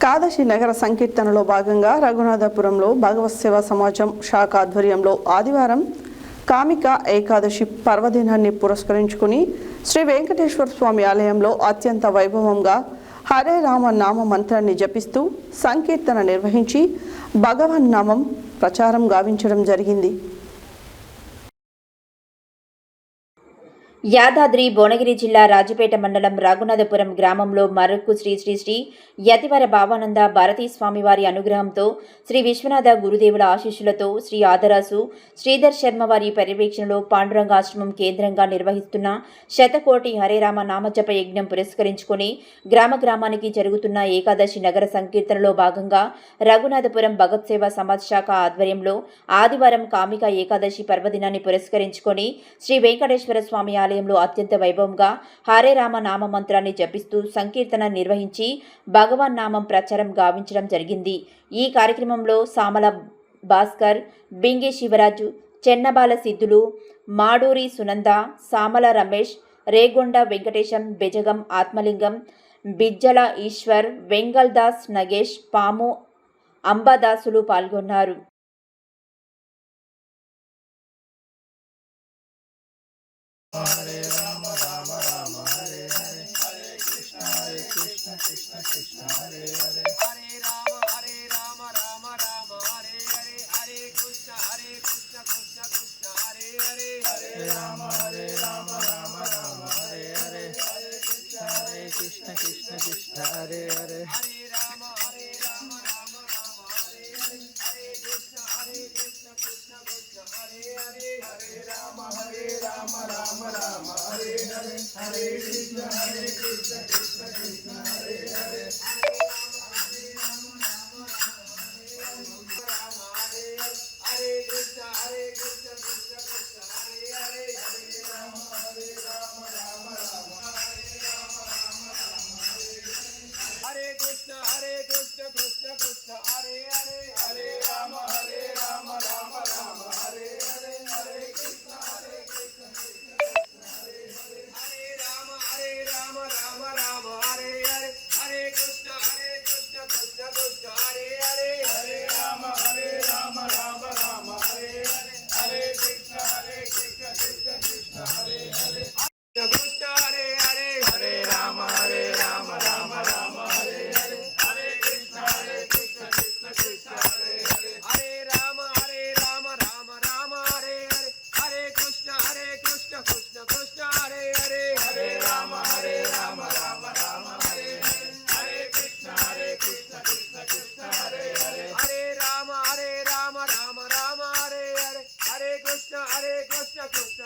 కాదశి నగర సంకీర్తనలో భాగంగా రఘునాథపురంలో భగవత్ సేవా సమాజం శాఖ ఆధ్వర్యంలో ఆదివారం కామిక ఏకాదశి పర్వదినాన్ని పురస్కరించుకుని శ్రీ వెంకటేశ్వర స్వామి ఆలయంలో అత్యంత వైభవంగా హరే రామ నామ మంత్రాన్ని జపిస్తూ సంకీర్తన నిర్వహించి భగవన్ నామం ప్రచారం గావించడం జరిగింది. యాదాద్రి భువనగిరి జిల్లా రాజపేట మండలం రఘునాథపురం గ్రామంలో మరుక్కు శ్రీ శ్రీ శ్రీ యతివర భావానంద భారతీ స్వామివారి అనుగ్రహంతో శ్రీ విశ్వనాథ గురుదేవుల ఆశీస్సులతో శ్రీ ఆదరాసు శ్రీధర్ శర్మ వారి పర్యవేక్షణలో పాండురంగ ఆశ్రమం కేంద్రంగా నిర్వహిస్తున్న శతకోటి హరేరామ నామజప యజ్ఞం పురస్కరించుకుని గ్రామానికి జరుగుతున్న ఏకాదశి నగర సంకీర్తనలో భాగంగా రఘునాథపురం భగత్ సేవా సమాజ్ శాఖ ఆధ్వర్యంలో ఆదివారం కామిక ఏకాదశి పర్వదినాన్ని పురస్కరించుకొని శ్రీ వెంకటేశ్వర స్వామి ఆలయంలో అత్యంత వైభవంగా హరే రామ నామ మంత్రాన్ని జపిస్తూ సంకీర్తన నిర్వహించి భగవాన్ నామం ప్రచారం గావించడం జరిగింది. ఈ కార్యక్రమంలో సామల భాస్కర్, బింగి శివరాజు, చెన్నబాల సిద్ధులు, మాడూరి సునంద, సామల రమేష్, రేగొండ వెంకటేశం, బెజగం ఆత్మలింగం, బిజ్జల ఈశ్వర్, వెంగల్ దాస్, నగేష్, పాము అంబాదాసులు పాల్గొన్నారు. హరే రామ రామ రామ హరే హరే హరే కృష్ణ కృష్ణ కృష్ణ హరే హరే హరే రామ రామ రామ హరే హరే హరే కృష్ణ కృష్ణ హరే హరే హరే రామ రామ రామ హరే హరే హరే కృష్ణ కృష్ణ హరే హరే హరే రామ రామ రామ హరే హరే హరే కృష్ణ కృష్ణ హరే హరే హరే రామ రామ రామ హరే హరే హరే కృష్ణ కృష్ణ కృష్ణ హరే హరే హరే రామ రామ రామ హరే హరే హరే కృష్ణ కృష్ణ కృష్ణ హరే హరే హరే రామ రామ రామ హరే రామ రామ హరే కృష్ణ కృష్ణ కృష్ణ హరే హరే హరే రామ రామ రామ హరే హరే హరే కృష్ణ రామ రామ హరే హరే హరే కృష్ణ కృష్ణ కృష్ణ హరే హరే హరే రామ రామ రామ హరే హరే హరే కృష్ణ కృష్ణ కృష్ణ హరే హరే కృష్ణ హరే హరే హరే రామ రామ రామ హరే హరే హరే కృష్ణ కృష్ణ కృష్ణ హరే హరే హరే రామ రామ రామ హరే హరే హరే కృష్ణ కృష్ణ కృష్ణ హరే హరే హరే రామ రామ రామ హరే హరే హరే కృష్ణ కృష్ణ కృష్ణ హరే హరే హరే రామ రామ రామ హరే హరే హరే కృష్ణ కృష్ణ